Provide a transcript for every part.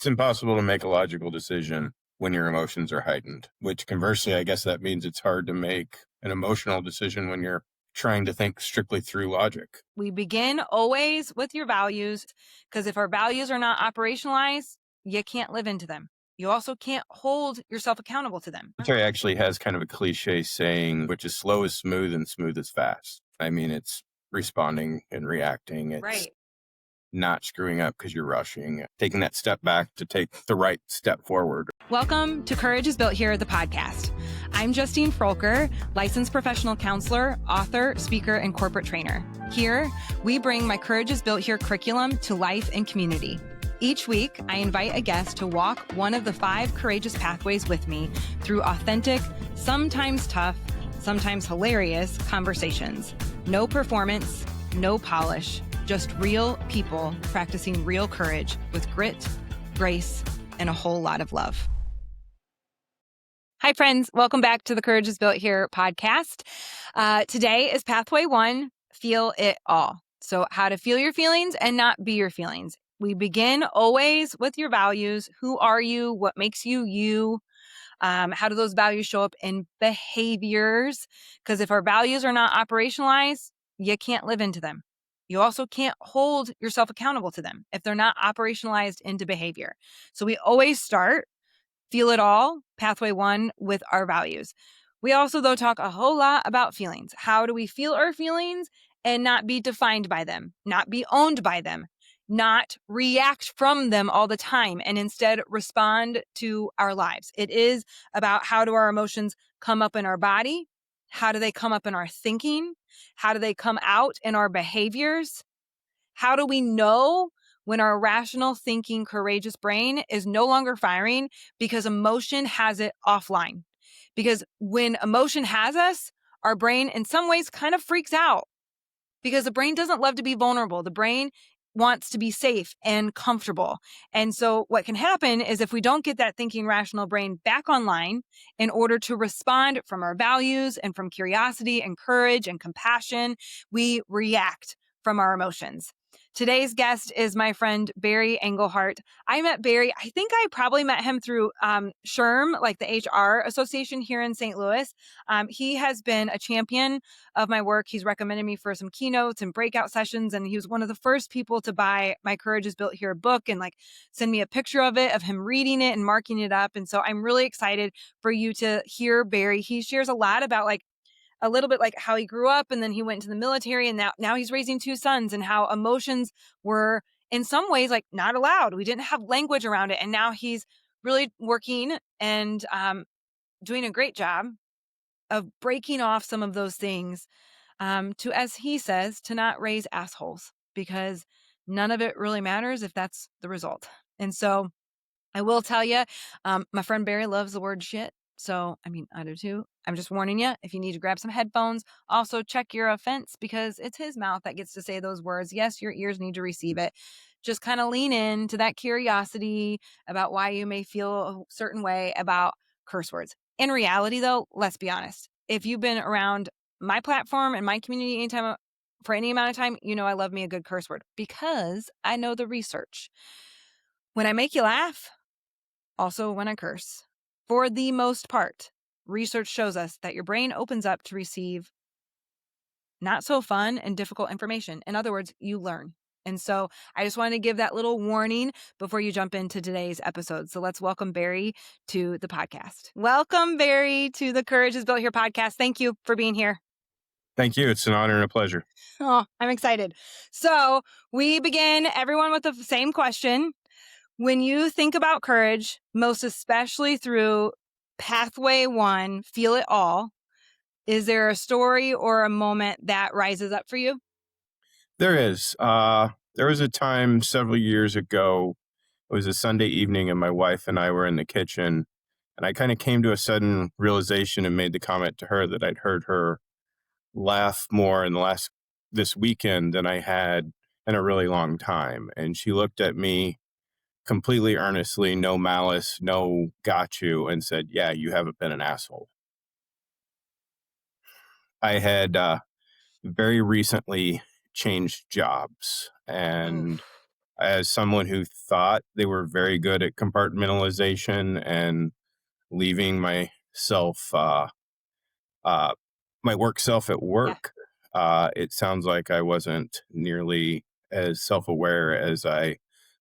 It's impossible to make a logical decision when your emotions are heightened, which conversely, I guess that means it's hard to make an emotional decision when you're trying to think strictly through logic. We begin always with your values, because if our values are not operationalized, you can't live into them. You also can't hold yourself accountable to them. Military actually has kind of a cliche saying, which is slow is smooth and smooth is fast. I mean, it's responding and reacting. It's Right. not screwing up because you're rushing, taking that step back to take the right step forward. Welcome to Courage is Built Here, the podcast. I'm Justine Froelker, licensed professional counselor, author, speaker, and corporate trainer. Here, we bring my Courage is Built Here curriculum to life and community. Each week, I invite a guest to walk one of the 5 courageous pathways with me through authentic, sometimes tough, sometimes hilarious conversations. No performance, no polish, just real people practicing real courage with grit, grace, and a whole lot of love. Hi, friends. Welcome back to the Courage is Built Here podcast. Today is Pathway 1, Feel It All. So how to feel your feelings and not be your feelings. We begin always with your values. Who are you? What makes you you? How do those values show up in behaviors? Because if our values are not operationalized, you can't live into them. You also can't hold yourself accountable to them if they're not operationalized into behavior. So we always start Feel It All, Pathway 1, with our values. We also, though, talk a whole lot about feelings. How do we feel our feelings and not be defined by them, not be owned by them, not react from them all the time, and instead respond to our lives? It is about how do our emotions come up in our body? How do they come up in our thinking? How do they come out in our behaviors? How do we know when our rational thinking, courageous brain is no longer firing because emotion has it offline? Because when emotion has us, our brain in some ways kind of freaks out because the brain doesn't love to be vulnerable. The brain wants to be safe and comfortable. And so what can happen is if we don't get that thinking rational brain back online in order to respond from our values and from curiosity and courage and compassion, we react from our emotions. Today's guest is my friend, Barry Engelhardt. I met Barry, I think I probably met him through SHRM, like the HR association here in St. Louis. He has been a champion of my work. He's recommended me for some keynotes and breakout sessions. And he was one of the first people to buy my Courage is Built Here book and like send me a picture of it, of him reading it and marking it up. And so I'm really excited for you to hear Barry. He shares a lot about like a little bit like how he grew up and then he went into the military and now he's raising 2 sons and how emotions were in some ways like not allowed. We didn't have language around it. And now he's really working and doing a great job of breaking off some of those things to, as he says, to not raise assholes, because none of it really matters if that's the result. And so I will tell you, my friend Barry loves the word shit. So, I mean, I do too. I'm just warning you, if you need to grab some headphones, also check your offense because it's his mouth that gets to say those words. Yes, your ears need to receive it. Just kind of lean in to that curiosity about why you may feel a certain way about curse words. In reality, though, let's be honest. If you've been around my platform and my community anytime for any amount of time, you know I love me a good curse word because I know the research. When I make you laugh, also when I curse. For the most part, research shows us that your brain opens up to receive not so fun and difficult information. In other words, you learn. And so I just wanted to give that little warning before you jump into today's episode. So let's welcome Barry to the podcast. Welcome, Barry, to the Courage is Built Here podcast. Thank you for being here. Thank you. It's an honor and a pleasure. Oh, I'm excited. So we begin everyone with the same question. When you think about courage, most especially through Pathway 1, Feel It All, is there a story or a moment that rises up for you? There is. There was a time several years ago. It was a Sunday evening, and my wife and I were in the kitchen. And I kind of came to a sudden realization and made the comment to her that I'd heard her laugh more in this weekend than I had in a really long time. And she looked at me completely earnestly, no malice, no got you, and said, "Yeah, you haven't been an asshole." I had very recently changed jobs, and Oof. as someone who thought they were very good at compartmentalization and leaving uh, my work self at Yeah. work, it sounds like I wasn't nearly as self-aware as I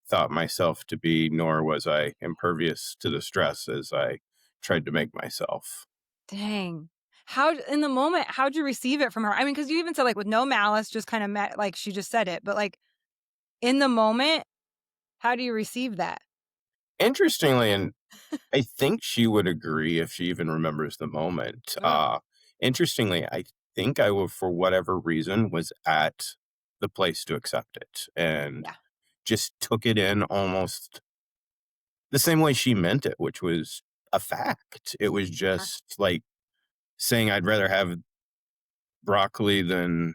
thought myself to be, nor was I impervious to the stress as I tried to make myself. Dang. How in the moment, how'd you receive it from her? I mean, because you even said, like, with no malice, just kinda met like, she just said it, but, like, in the moment, how do you receive that? Interestingly, and I think she would agree if she even remembers the moment. Ugh, Interestingly, I think I would, for whatever reason, was at the place to accept it and yeah. just took it in almost the same way she meant it, which was a fact. It was Uh-huh. just like saying I'd rather have broccoli than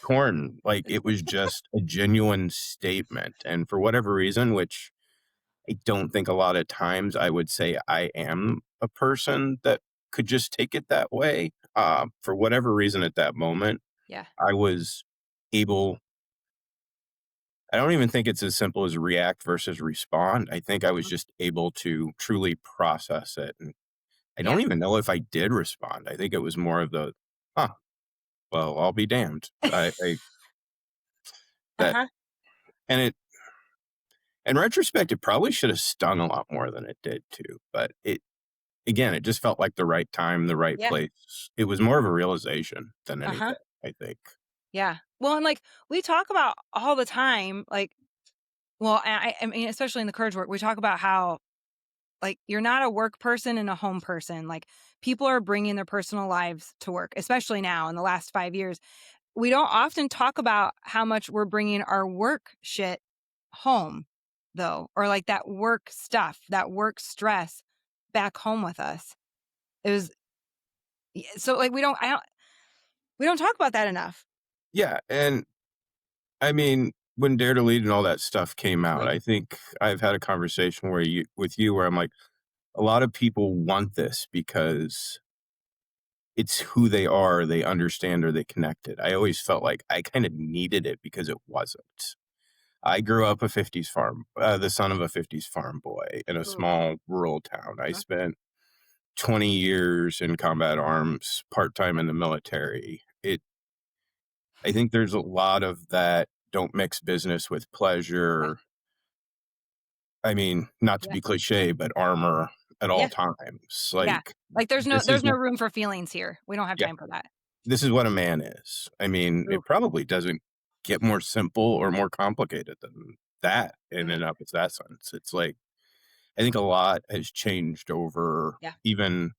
corn. Like it was just a genuine statement. And for whatever reason, which I don't think a lot of times I would say I am a person that could just take it that way. For whatever reason at that moment, Yeah. I was able, I don't even think it's as simple as react versus respond. I think I was Mhm. just able to truly process it. And I don't Yeah. even know if I did respond. I think it was more of the, huh, well, I'll be damned. I that, Uh-huh. and it, in retrospect, it probably should have stung a lot more than it did too. But again, it just felt like the right time, the right Yeah. place. It was more of a realization than Uh-huh. anything, I think. Yeah. Well, and, like, we talk about all the time, like well, I mean, especially in the courage work, we talk about how, like, you're not a work person and a home person, like, people are bringing their personal lives to work, especially now in the last 5 years. We don't often talk about how much we're bringing our work shit home, though, or, like, that work stuff, that work stress back home with us. It was so, like, we don't talk about that enough. Yeah, and I mean, when Dare to Lead and all that stuff came out, Mhm. I think I've had a conversation where I'm like, a lot of people want this because it's who they are, they understand or they connect it. I always felt like I kind of needed it because it wasn't. I grew up the son of a 50s farm boy in a Ooh. small rural town. I Mhm. spent 20 years in combat arms, part-time in the military. I think there's a lot of that don't mix business with Yeah, pleasure. I mean, not to yeah, be cliche, but armor at all yeah, times. yeah. Like Like, this is there's no room for feelings here. We don't have yeah, time for that. this is what a man is. I mean, Ooh, it probably doesn't get more simple or more complicated than that in right. and of its essence. It's like I think a lot has changed over Yeah. even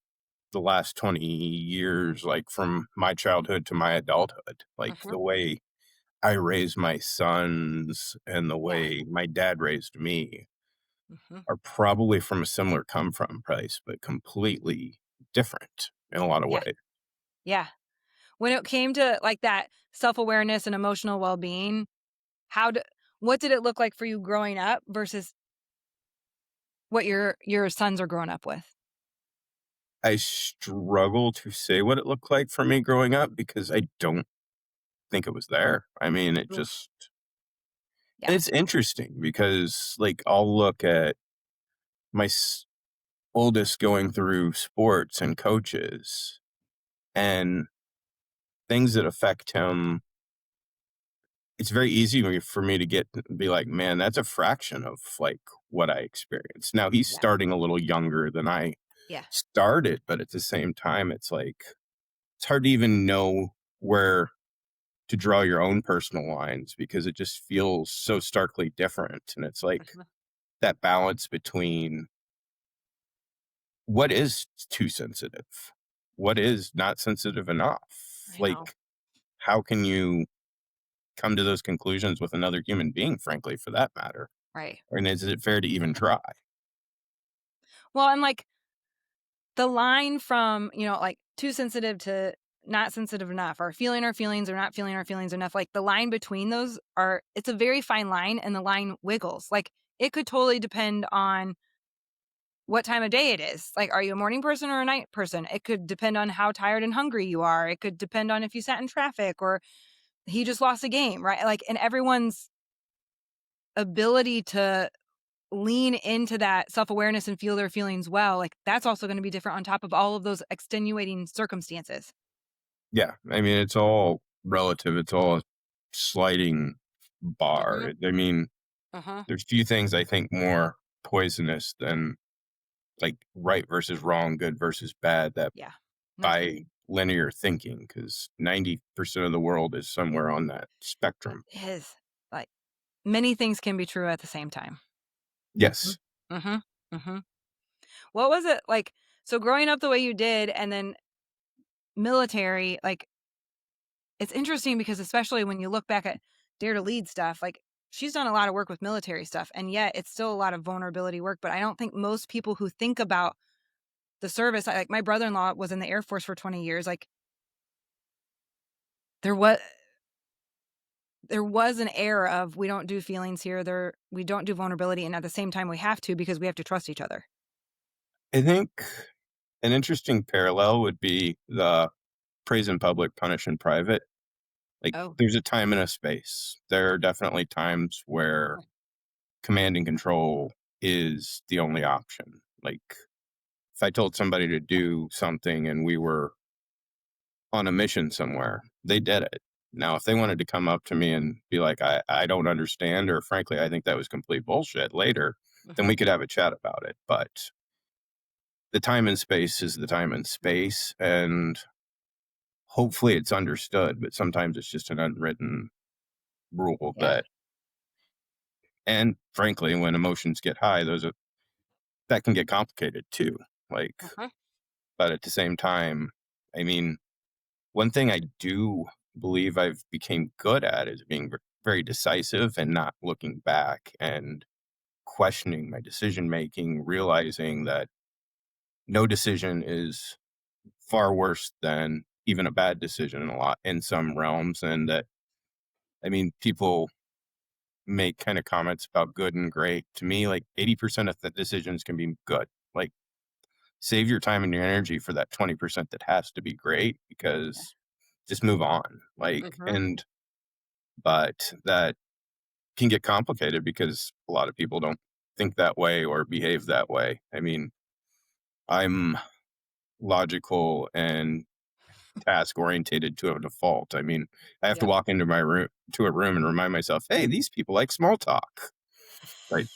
the last 20 years, like from my childhood to my adulthood. Like Mhm. the way I raise my sons and the Yeah. way my dad raised me Mhm. are probably from a similar come from place, but completely different in a lot of Yeah, ways. yeah. When it came to, like, that self-awareness and emotional well-being, how d what did it look like for you growing up versus what your sons are growing up with? I struggle to say what it looked like for me growing up because I don't think it was there. I mean, it Oof. just, and Yeah, it's interesting because like I'll look at my oldest going through sports and coaches and things that affect him. It's very easy for me to be like, man, that's a fraction of like what I experienced. Now he's yeah, starting a little younger than I yeah, started, but at the same time, it's like it's hard to even know where to draw your own personal lines because it just feels so starkly different. And it's like mhm. that balance between what is too sensitive, what is not sensitive enough. I know. Like, how can you come to those conclusions with another human being, frankly, for that matter? Right. And is it fair to even try? Well, and, like, the line from, like, too sensitive to not sensitive enough, or feeling our feelings or not feeling our feelings enough, like, the line between those are it's a very fine line, and the line wiggles. Like, it could totally depend on what time of day it is. Like, are you a morning person or a night person? It could depend on how tired and hungry you are. It could depend on if you sat in traffic or he just lost a game, right? Like, and everyone's ability to lean into that self-awareness and feel their feelings well, like, that's also gonna be different on top of all of those extenuating circumstances. Yeah, I mean, it's all relative. It's all a sliding Mhm. bar. I mean, Uh-huh. there's few things I think more poisonous than like right versus wrong, good versus bad, that Yeah. That's by linear thinking, because 90% of the world is somewhere on that spectrum. is, like, many things can be true at the same time. Mhm. Yes. Mhm. Mhm. What was it like, so growing up the way you did and then military, like, it's interesting because especially when you look back at Dare to Lead stuff, like, she's done a lot of work with military stuff, and yet it's still a lot of vulnerability work, but I don't think most people who think about the service, like, my brother-in-law was in the Air Force for 20 years, like, there was there was an air of, "We don't do feelings here, we don't do vulnerability," and at the same time, we have to because we have to trust each other. I think an interesting parallel would be the praise in public, punish in private. Like, Oh. there's a time and a space. There are definitely times where Oh. command and control is the only option. Like, if I told somebody to do something and we were on a mission somewhere, they did it. Now, if they wanted to come up to me and be like, I don't understand, or frankly, I think that was complete bullshit later, then Mhm. we could have a chat about it. But the time and space is the time and space. And hopefully it's understood, but sometimes it's just an unwritten rule Yeah. that, and frankly, when emotions get high, that can get complicated too. Like, Uh-huh. but at the same time, I mean, one thing I do believe I've became good at is being very decisive and not looking back and questioning my decision making, realizing that no decision is far worse than even a bad decision in some realms, and that, I mean, people make kind of comments about good and great. To me, like 80% of the decisions can be good. Like, save your time and your energy for that 20% that has to be great, Yeah. because just move on. Like, Mhm. and but that can get complicated because a lot of people don't think that way or behave that way. I mean, I'm logical and task orientated to a default. I mean, I have to Yeah. walk into my room to a room and remind myself, hey, these people like small talk. Right.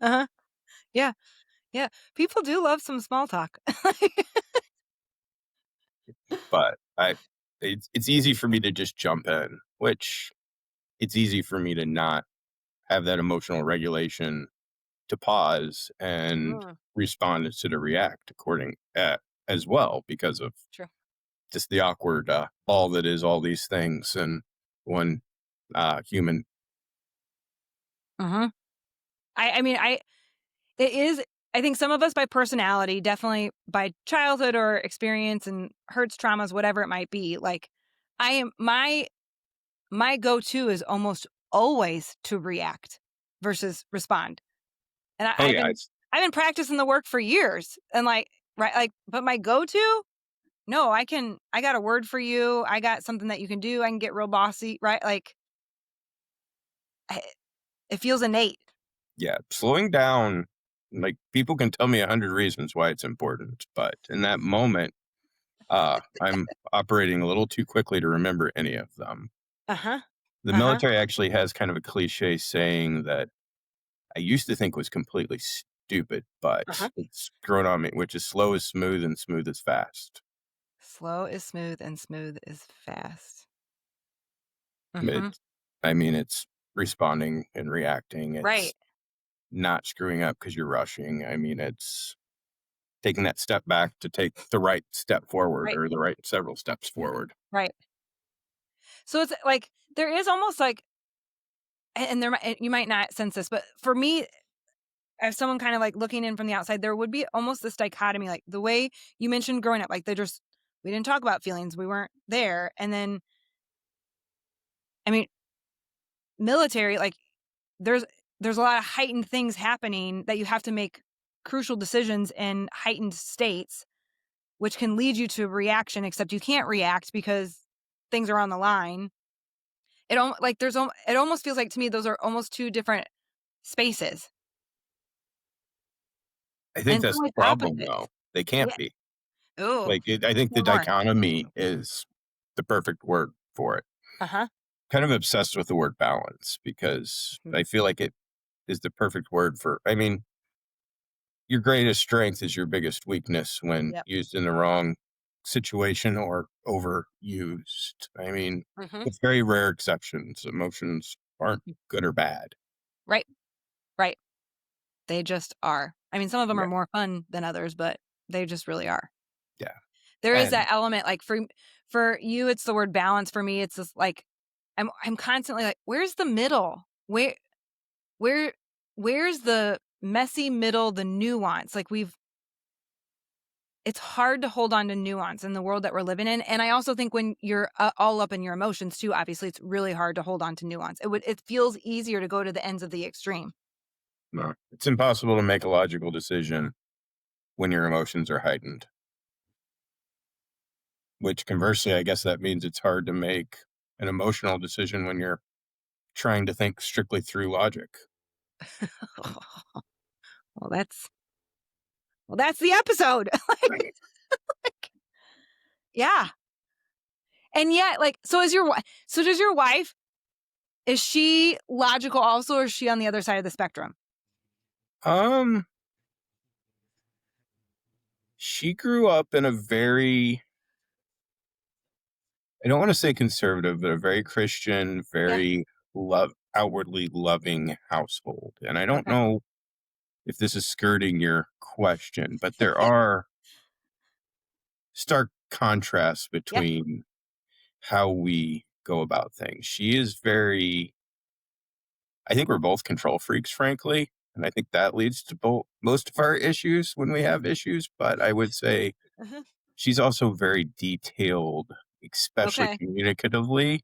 Uh-huh. Yeah. Yeah. People do love some small talk. But it's easy for me to just jump in, which it's easy for me to not have that emotional regulation to pause and Mm, respond instead of react as well, because of true. just the awkward all that is all these things and one human. Mhm. I mean, it is, I think some of us by personality, definitely by childhood or experience and hurts, traumas, whatever it might be, like, I am my go-to is almost always to react versus respond. And Oh yeah, it's I've been practicing the work for years and, like, right, like, but my go-to, no, I got a word for you. I got something that you can do. I can get real bossy, right? Like, I, it feels innate. yeah, slowing down. Like, people can tell me 100 reasons why it's important, but in that moment, I'm operating a little too quickly to remember any of them. Uh-huh. The Uh-huh. military actually has kind of a cliche saying that I used to think was completely stupid, but Uh-huh. it's grown on me, which is slow is smooth and smooth is fast. Slow is smooth and smooth is fast. Mhm. It, I mean, it's responding and reacting. It's Right. not screwing up because you're rushing. I mean, it's taking that step back to take the right step forward, Right. or the right several steps forward. Right. So it's like there is almost like, and there might, and you might not sense this, but for me, as someone kind of like looking in from the outside, there would be almost this dichotomy, like the way you mentioned growing up, like they just, we didn't talk about feelings, we weren't there. And then, I mean, military, like there's there's a lot of heightened things happening that you have to make crucial decisions in heightened states, which can lead you to reaction, except you can't react because things are on the line. it almost feels like to me those are almost two different spaces I think and that's some the ways problem, opposites. though. They can't Yeah. be. Ooh, I think the say more. dichotomy is the perfect word for it. Uh-huh. Kind of obsessed with the word balance because Mhm. I feel like it is the perfect word for, I mean, your greatest strength is your biggest weakness when Yep. used in the wrong situation or overused. I mean, Mhm. with very rare exceptions, emotions aren't good or bad. Right, right. They just are. I mean, some of them Yeah. are more fun than others, but they just really are. Yeah. There is And that element, like, for you, it's the word balance. For me, it's just, like, I'm constantly like, "Where's the middle? Where where's the messy middle, the nuance?" Like, it's hard to hold on to nuance in the world that we're living in, and I also think when you're, all up in your emotions too, obviously, it's really hard to hold on to nuance. It feels easier to go to the ends of the extreme. no, it's impossible to make a logical decision when your emotions are heightened, which conversely, I guess that means it's hard to make an emotional decision when you're trying to think strictly through logic. Well, that's the episode. Like, yeah. And yet, like, so does your wife, is she logical also, or is she on the other side of the spectrum? Um, she grew up in a very, I don't want to say conservative, but a very Christian, Yeah. very outwardly loving household. And I don't Okay. know if this is skirting your question, but there are stark contrasts Yeah. between how we go about things. She is very, I think we're both control freaks, frankly. And I think that leads to most of our issues when we have issues. But I would say Uh-huh. she's also very detailed, especially Okay. communicatively.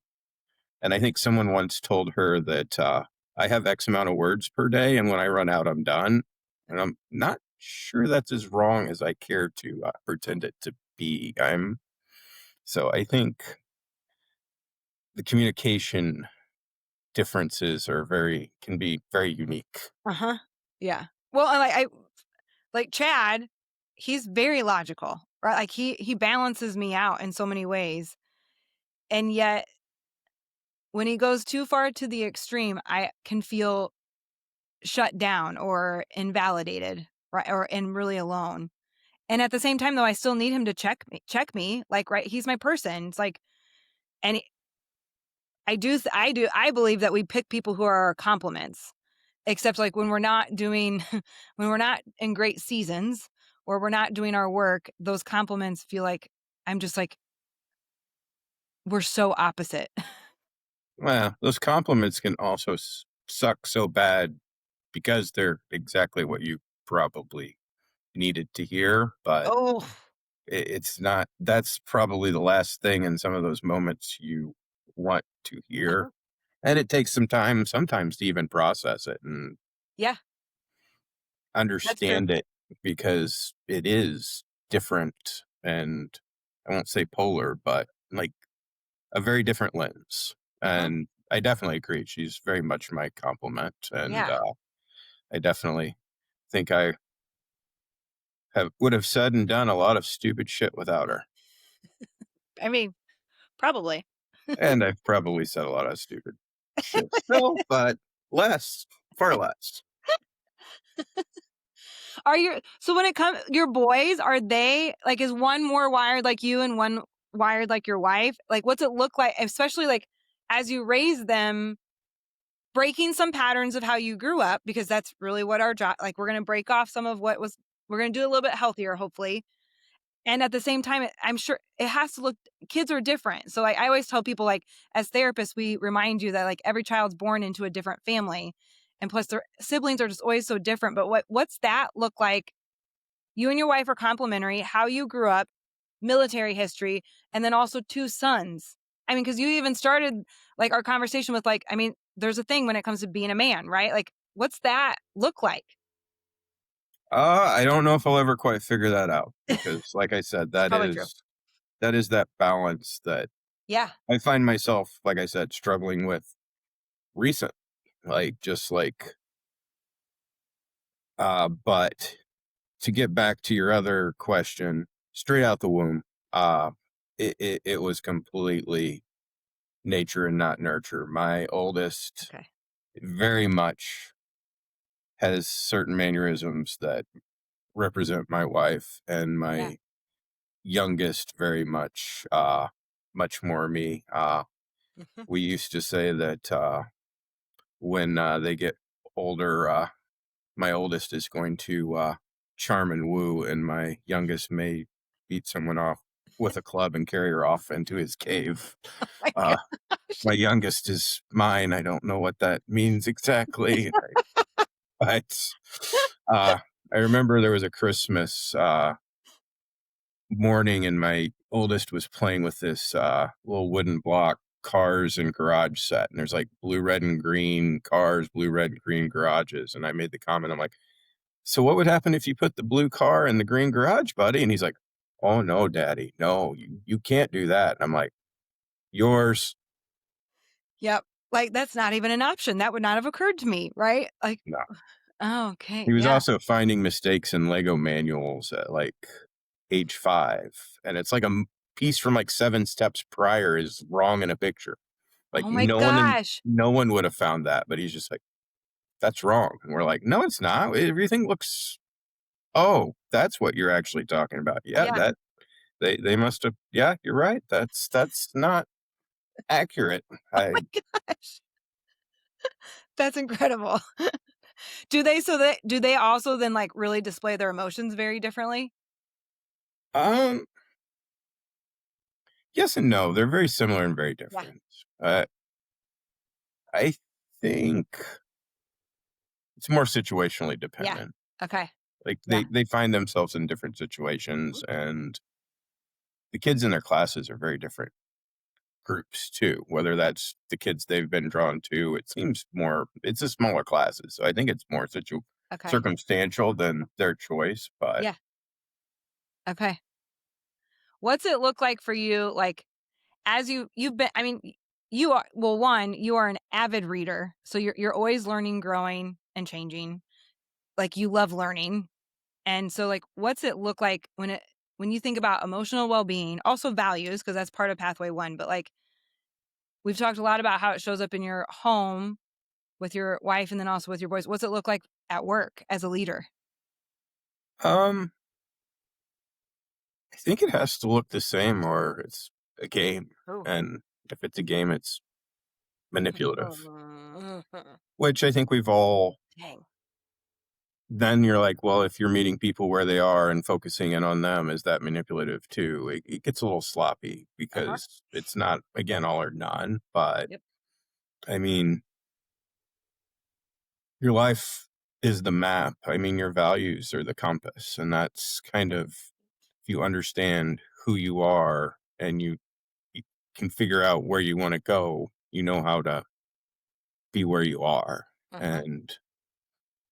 And I think someone once told her that I have X amount of words per day, and when I run out, I'm done. And I'm not sure that's as wrong as I care to pretend it to be. So I think the communication differences can be very unique. Uh-huh. Yeah. Well, and I like Chad, he's very logical, right? Like he balances me out in so many ways. And yet when he goes too far to the extreme, I can feel shut down or invalidated, right? Or and really alone. And at the same time though, I still need him to check me, like, right, he's my person. It's like, and I believe that we pick people who are our compliments. Except, like, when we're not doing when we're not in great seasons or we're not doing our work, those compliments feel like I'm just like, we're so opposite. Well, those compliments can also suck so bad because they're exactly what you probably needed to hear. But Oh. it's not, that's probably the last thing in some of those moments you want to hear. Uh-huh. And it takes some time sometimes to even process it and Yeah, that's true. understand it because it is different and I won't say polar, but like a very different lens. Uh-huh. And I definitely agree. She's very much my compliment. And Yeah. I definitely think I would have said and done a lot of stupid shit without her. I mean, probably. And I've probably said a lot of stupid shit still, but less, far less. Are your so when it comes your boys, are they like, is one more wired like you and one wired like your wife? Like, what's it look like, especially, like, as you raise them, breaking some patterns of how you grew up, because that's really what our job, like, we're gonna break off some of what was, we're gonna do a little bit healthier, hopefully. And at the same time, I'm sure it has to look, kids are different. So, like, I always tell people, like, as therapists, we remind you that, like, every child's born into a different family. And plus their siblings are just always so different. But what's that look like? You and your wife are complementary, how you grew up, military history, and then also two sons. I mean, because you even started, like, our conversation with, like, I mean, there's a thing when it comes to being a man, right? Like, what's that look like? I don't know if I'll ever quite figure that out because, like I said, It's probably true. that balance that Yeah. I find myself, like I said, struggling with recent, like, just like, but to get back to your other question, straight out the womb, uh, it was completely nature and not nurture. My oldest Okay. very much has certain mannerisms that represent my wife, and Yeah. my youngest very much, much more me. Mhm. We used to say that when they get older, my oldest is going to charm and woo, and my youngest may beat someone off with a club and carry her off into his cave. My Uh, gosh. my youngest is mine. I don't know what that means exactly, but I remember there was a Christmas morning, and my oldest was playing with this little wooden block cars and garage set. And there's like blue, red, and green cars, blue, red, and green garages. And I made the comment, I'm like, so what would happen if you put the blue car in the green garage, buddy? And he's like, oh no, daddy, no, you can't do that. And I'm like, yours. Yep. Like, that's not even an option. That would not have occurred to me, right? Like, No. oh, okay. He was Yeah. also finding mistakes in Lego manuals at like age 5. And it's like piece from like 7 steps prior is wrong in a picture. Like Oh my gosh. no one would have found that, but he's just like, "That's wrong." And we're like, "No, it's not. Everything looks." "Oh, that's what you're actually talking about. Yeah, Yeah. that they must have. Yeah, you're right. That's not accurate." Oh I my gosh. That's incredible. Do they also then, like, really display their emotions very differently? um, yes and no. They're very similar and very Yeah. different. Uh, I think it's more situationally Yeah. dependent. Okay. Like, Yeah. they find themselves in different situations, and the kids in their classes are very different groups too, whether that's the kids they've been drawn to. It seems more it's a smaller classes, so I think it's more Okay. circumstantial than their choice, but, Yeah. Okay. What's it look like for you, like, as you've been I mean, you are well, 1, you are an avid reader, so you're always learning, growing, and changing. Like, you love learning, and so, like, what's it look like when you think about emotional well-being, also values, because that's part of pathway 1, but, like, we've talked a lot about how it shows up in your home with your wife and then also with your boys. What's it look like at work as a leader? um, I think it has to look the same or it's a game, Oh. and if it's a game, it's manipulative, which I think we've all Dang. then you're like, well, if you're meeting people where they are and focusing in on them, is that manipulative too? It gets a little sloppy Uh-huh. because it's not, again, all or none, but, Yep. I mean, your life is the map. I mean, your values are the compass, and that's kind of if you understand who you are and you can figure out where you wanna go, you know how to be where you are, Uh-huh. and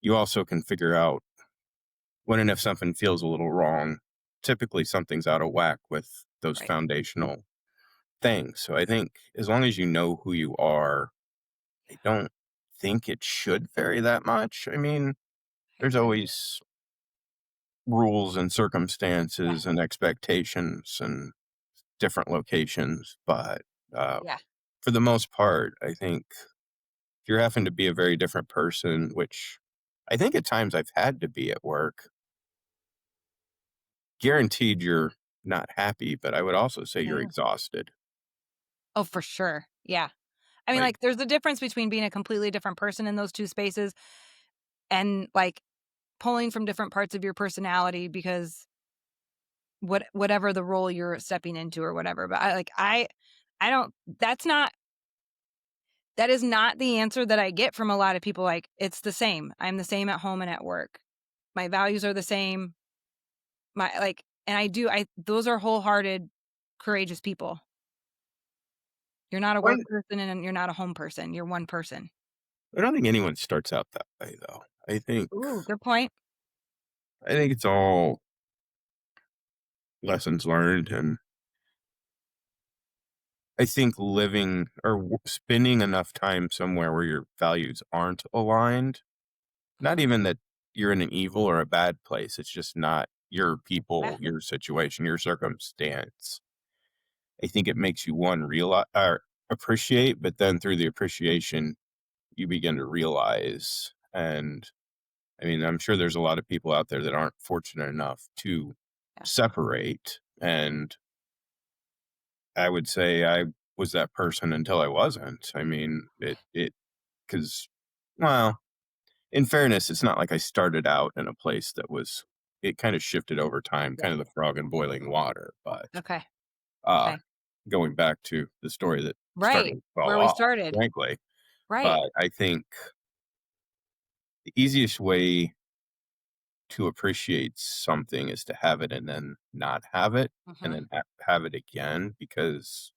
you also can figure out when and if something feels a little wrong. Typically, something's out of whack with those Right. foundational things, so I think as long as you know who you are, I don't think it should vary that much. I mean, I there's agree. always rules and Yeah. circumstances and expectations and different locations, but, uh, Yeah. for the most part, I think if you're having to be a very different person, which I think at times I've had to be at work, guaranteed you're not happy, but I would also say you're Yeah. exhausted. Oh, for sure. Yeah. I mean, Like, like, there's a difference between being a completely different person in those 2 spaces and, like, pulling from different parts of your personality because whatever the role you're stepping into or whatever, but I don't that is not the answer that I get from a lot of people, like, "It's the same. I'm the same at home and at work. My values are the same." And I those are wholehearted, courageous people. You're not a I work person and you're not a home person. You're one person. I don't think anyone starts out that way, though. Ooh, good point. I think it's all lessons learned, and I think living or spending enough time somewhere where your values aren't aligned, not even that you're in an evil or a bad place, it's just not your Yeah. people, your situation, your circumstance. I think it makes you one realize or appreciate, but then through the appreciation, you begin to realize. And I mean, I'm sure there's a lot of people out there that aren't fortunate enough to Yeah. separate. And I would say I was that person until I wasn't. I mean, because, well, in fairness, it's not like I started out in a place that was, it kind of shifted over time, Yeah. kind of the frog in boiling water. But Okay. uh, Okay. going back to the story that started Right. to fall Where we off, started. frankly, Right. but I think the easiest way to appreciate something is to have it and then not have it and Hmm. then have it again because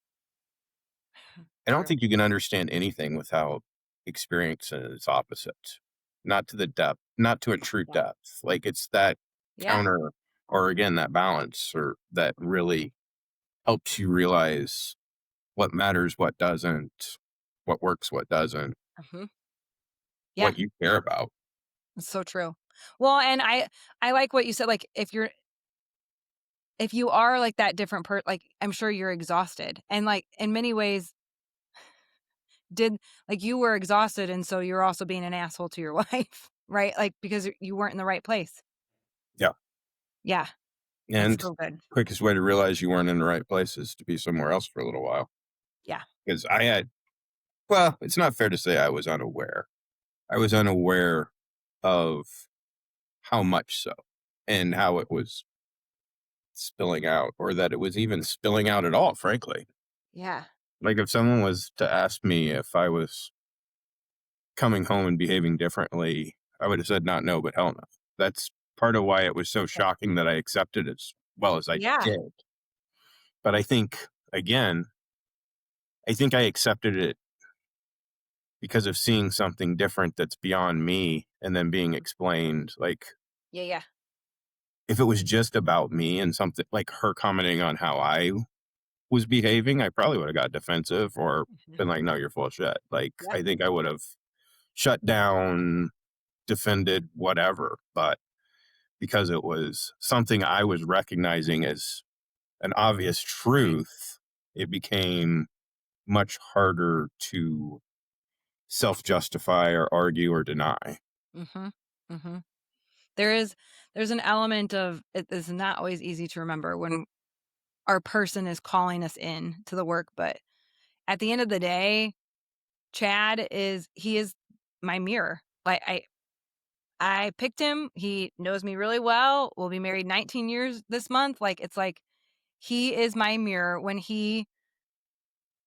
I don't True. think you can understand anything without experiencing its opposite. Not to the depth, not to a true Yeah. depth. Like it's that Yeah. counter or again that balance or that really helps you realize what matters, what doesn't, what works, what doesn't, Hmm. Yeah. what you care about. It's so true. Well, and I like what you said. Like if you are like that different like I'm sure you're exhausted, and like in many ways did like you were exhausted, and so you're also being an asshole to your wife, right? Like because you weren't in the right place. Yeah. Yeah, that's And so good. quickest way to realize you weren't in the right place is to be somewhere else for a little while. Yeah. Because I had, well, it's not fair to say I was unaware. I was unaware of how much so and how it was spilling out or that it was even spilling out at all, frankly. Yeah. Like if someone was to ask me if I was coming home and behaving differently, I would have said not no, but hell no. That's part of why it was so shocking that I accepted as well as I Yeah. did. But I think, again, I think I accepted it because of seeing something different that's beyond me and then being explained. Like, Yeah. Yeah. if it was just about me and something like her commenting on how I was behaving, I probably would have got defensive or Mhm. been like, no, you're full of shit. Like, Yeah. I think I would have shut down, defended, whatever. But because it was something I was recognizing as an obvious truth, it became much harder to self justify or argue or deny. Mhm. Mhm. There is there's an element of it is not always easy to remember when our person is calling us in to the work, but at the end of the day, he is my mirror. Like I picked him. He knows me really well. We'll be married 19 years this month. Like it's like he is my mirror when he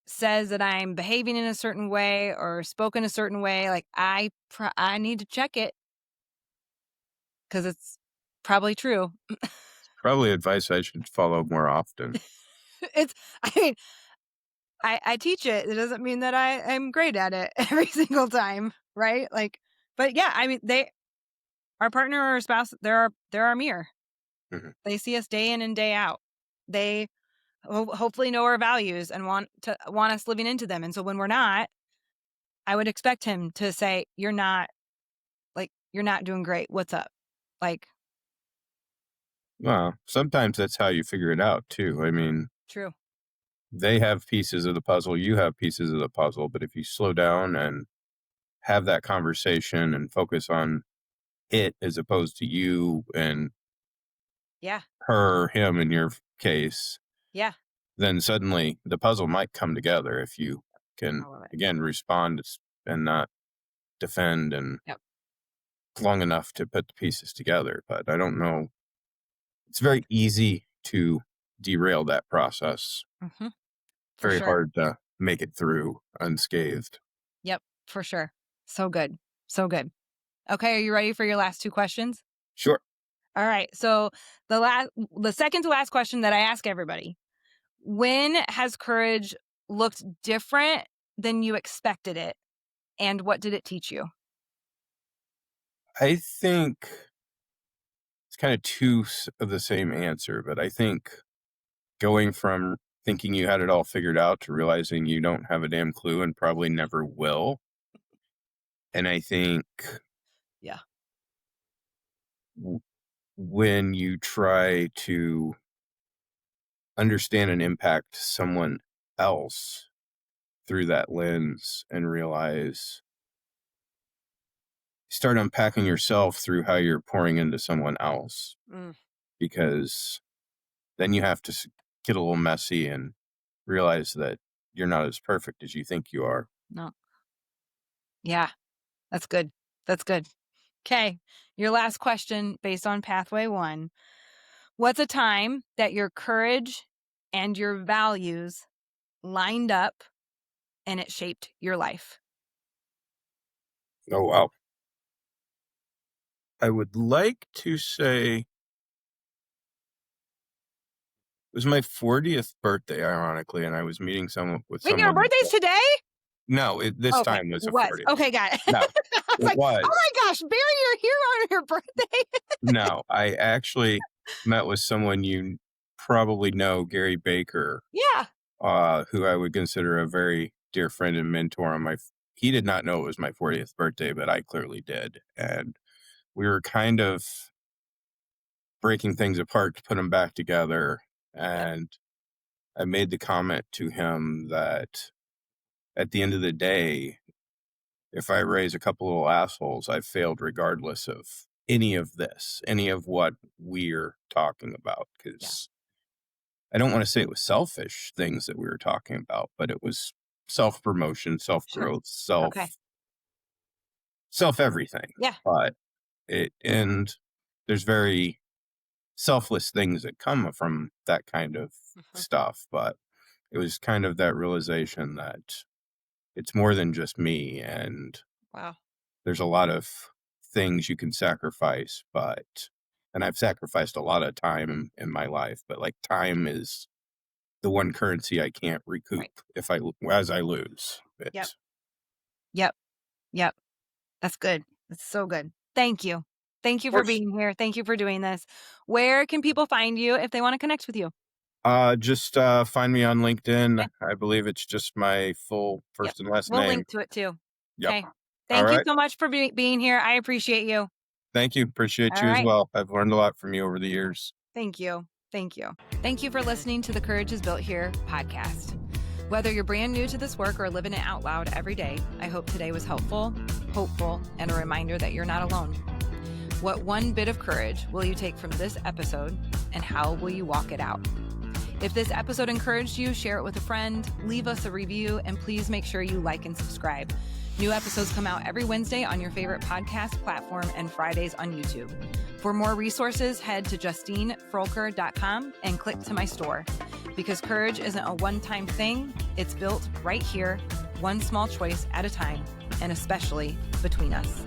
says that I'm behaving in a certain way or spoken a certain way, like I need to check it because it's probably true. Probably advice I should follow more often. It's I mean, I teach it. It doesn't mean that I am great at it every single time, right? Like, but yeah, I mean, our partner or spouse, they're our mirror. Mhm. They see us day in and day out. They hopefully know our values and want us living into them. And so when we're not, I would expect him to say, you're not doing great. What's up?" Like, Well, sometimes that's how you figure it out too. I mean, true. they have pieces of the puzzle, you have pieces of the puzzle, but if you slow down and have that conversation and focus on it as opposed to you and Yeah. her, him in your case, Yeah. then suddenly the puzzle might come together if you I can love it. again respond and not defend and Yep. long enough to put the pieces together. But I don't know. It's very easy to derail that process. Mhm. For Very sure. hard to make it through unscathed. Yep. For sure. So good. So good. Okay, are you ready for your last 2 questions? Sure. All right. So the second to last question that I ask everybody, when has courage looked different than you expected it, and what did it teach you? I think it's kind of two of the same answer, but I think going from thinking you had it all figured out to realizing you don't have a damn clue and probably never will. And I think Yeah. when you try to understand and impact someone else through that lens and realize, start unpacking yourself through how you're pouring into someone else, Mm, because then you have to get a little messy and realize that you're not as perfect as you think you are. no. Yeah. That's good. That's good. Okay. Your last question based on Pathway 1. What's a time that your courage and your values lined up and it shaped your life? Oh, wow. I would like to say it was my 40th birthday, ironically, and I was meeting with Wait, your someone. birthday's today? No, this Okay. time was It the was. 40th. Okay, got it. No, I was it like, oh was. my gosh, Barry, you're here on your birthday. No, I actually met with someone you probably know, Gary Baker, Yeah. who I would consider a very dear friend and mentor on he did not know it was my 40th birthday, but I clearly did. And we were kind of breaking things apart to put them back together. Yep. And I made the comment to him that at the end of the day, if I raise a couple little assholes, I've failed regardless of any of this, any of what we're talking about. Yeah. Because I don't want to say it was selfish things that we were talking about, but it was self-promotion, Sure. self-growth, Okay. self everything. Yeah. But and there's very selfless things that come from that kind of Mhm. stuff. But it was kind of that realization that it's more than just me, and Wow. there's a lot of things you can sacrifice, and I've sacrificed a lot of time in my life, but like time is the one currency I can't recoup Right. as I lose it. Yep. Yep. Yep. That's good. That's so good. Thank you. Thank you Of for course. being here. Thank you for doing this. Where can people find you if they want to connect with you? Just find me on LinkedIn. Okay. I believe it's just my full Yep. first and last We'll name. link to it too. Yep. Okay. All Thank you right. so much for being here. I appreciate you. Thank you. Appreciate All you as right. well. I've learned a lot from you over the years. Thank you. Thank you. Thank you for listening to the Courage is Built Here podcast. Whether you're brand new to this work or living it out loud every day, I hope today was helpful, hopeful, and a reminder that you're not alone. What one bit of courage will you take from this episode, and how will you walk it out? If this episode encouraged you, share it with a friend, leave us a review, and please make sure you like and subscribe. New episodes come out every Wednesday on your favorite podcast platform and Fridays on YouTube. For more resources, head to JustineFroelker.com and click to my store. Because courage isn't a one-time thing, it's built right here, one small choice at a time, and especially between us.